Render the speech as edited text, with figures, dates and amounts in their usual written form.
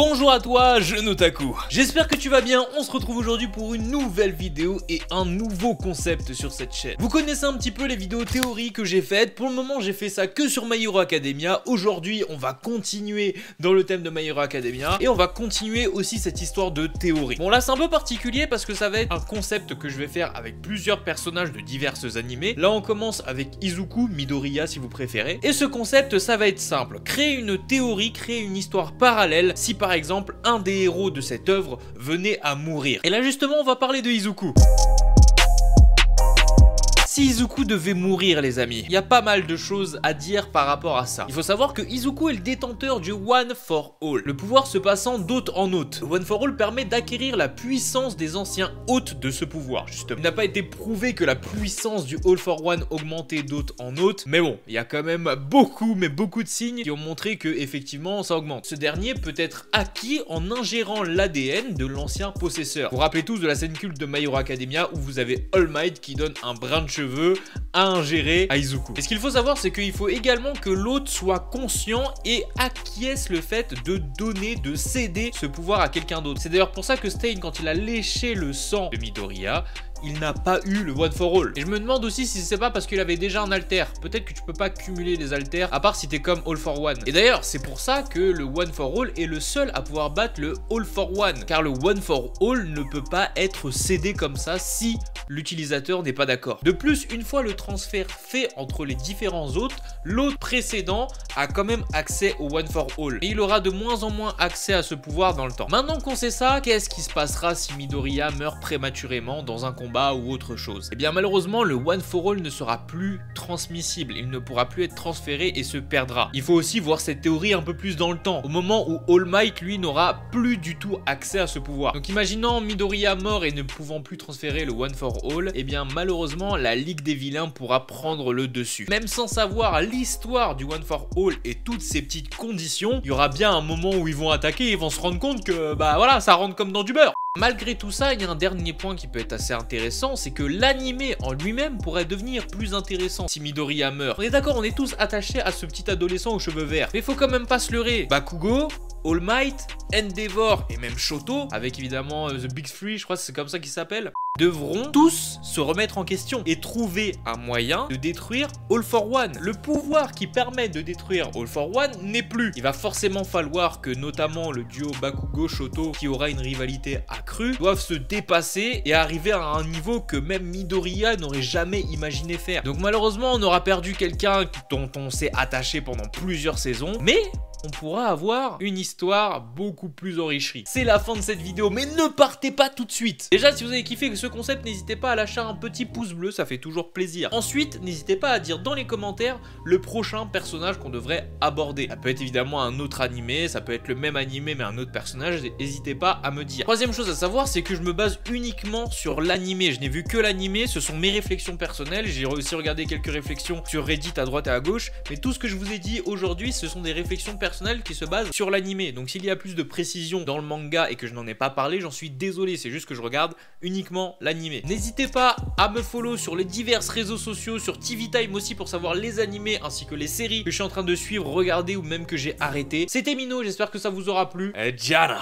Bonjour à toi, jeune otaku. J'espère que tu vas bien, on se retrouve aujourd'hui pour une nouvelle vidéo et un nouveau concept sur cette chaîne. Vous connaissez un petit peu les vidéos théories que j'ai faites, pour le moment j'ai fait ça que sur My Hero Academia. Aujourd'hui on va continuer dans le thème de My Hero Academia et on va continuer aussi cette histoire de théorie. Bon là c'est un peu particulier parce que ça va être un concept que je vais faire avec plusieurs personnages de diverses animés. Là on commence avec Izuku, Midoriya si vous préférez. Et ce concept ça va être simple, créer une théorie, créer une histoire parallèle si par exemple un des héros de cette œuvre venait à mourir. Et là justement on va parler de Izuku. Si Izuku devait mourir les amis, il y a pas mal de choses à dire par rapport à ça. Il faut savoir que Izuku est le détenteur du One for All, le pouvoir se passant d'hôte en hôte. Le One for All permet d'acquérir la puissance des anciens hôtes de ce pouvoir, justement. Il n'a pas été prouvé que la puissance du All for One augmentait d'hôte en hôte, mais bon, il y a quand même beaucoup de signes qui ont montré que effectivement ça augmente. Ce dernier peut être acquis en ingérant l'ADN de l'ancien possesseur. Vous vous rappelez tous de la scène culte de My Hero Academia où vous avez All Might qui donne un brin de cheveux à ingérer à Izuku. Et ce qu'il faut savoir, c'est qu'il faut également que l'autre soit conscient et acquiesce le fait de donner, de céder ce pouvoir à quelqu'un d'autre. C'est d'ailleurs pour ça que Stain, quand il a léché le sang de Midoriya, il n'a pas eu le One for All. Et je me demande aussi si c'est pas parce qu'il avait déjà un alter. Peut-être que tu peux pas cumuler les alters, à part si t'es comme All for One. Et d'ailleurs, c'est pour ça que le One for All est le seul à pouvoir battre le All for One. Car le One for All ne peut pas être cédé comme ça si l'utilisateur n'est pas d'accord. De plus, une fois le transfert fait entre les différents hôtes, l'hôte précédent a quand même accès au One for All. Et il aura de moins en moins accès à ce pouvoir dans le temps. Maintenant qu'on sait ça, qu'est-ce qui se passera si Midoriya meurt prématurément dans un combat ou autre chose? Et bien malheureusement le One for All ne sera plus transmissible, il ne pourra plus être transféré et se perdra. Il faut aussi voir cette théorie un peu plus dans le temps, au moment où All Might lui n'aura plus du tout accès à ce pouvoir. Donc imaginons Midoriya mort et ne pouvant plus transférer le One for All, et bien malheureusement la Ligue des Vilains pourra prendre le dessus. Même sans savoir l'histoire du One for All et toutes ces petites conditions, il y aura bien un moment où ils vont attaquer et ils vont se rendre compte que bah voilà, ça rentre comme dans du beurre. Malgré tout ça, il y a un dernier point qui peut être assez intéressant, c'est que l'animé en lui-même pourrait devenir plus intéressant si Midoriya meurt. On est d'accord, on est tous attachés à ce petit adolescent aux cheveux verts, mais faut quand même pas se leurrer. Bakugo, All Might, Endeavor et même Shoto, avec évidemment The Big Three, je crois que c'est comme ça qu'ils s'appellent, devront tous se remettre en question et trouver un moyen de détruire All for One. Le pouvoir qui permet de détruire All for One n'est plus. Il va forcément falloir que notamment le duo Bakugo-Shoto, qui aura une rivalité accrue, doivent se dépasser et arriver à un niveau que même Midoriya n'aurait jamais imaginé faire. Donc malheureusement, on aura perdu quelqu'un dont on s'est attaché pendant plusieurs saisons, mais on pourra avoir une histoire beaucoup plus enrichie. C'est la fin de cette vidéo, mais ne partez pas tout de suite. Déjà, si vous avez kiffé ce concept, n'hésitez pas à lâcher un petit pouce bleu, ça fait toujours plaisir. Ensuite, n'hésitez pas à dire dans les commentaires le prochain personnage qu'on devrait aborder. Ça peut être évidemment un autre animé, ça peut être le même animé mais un autre personnage, n'hésitez pas à me dire. Troisième chose à savoir, c'est que je me base uniquement sur l'animé. Je n'ai vu que l'animé, ce sont mes réflexions personnelles. J'ai aussi regardé quelques réflexions sur Reddit à droite et à gauche, mais tout ce que je vous ai dit aujourd'hui, ce sont des réflexions personnelles qui se base sur l'animé. Donc s'il y a plus de précision dans le manga et que je n'en ai pas parlé, j'en suis désolé, c'est juste que je regarde uniquement l'animé. N'hésitez pas à me follow sur les divers réseaux sociaux, sur TV Time aussi pour savoir les animés ainsi que les séries que je suis en train de suivre, regarder ou même que j'ai arrêté. C'était Mino, j'espère que ça vous aura plu. Et Diana!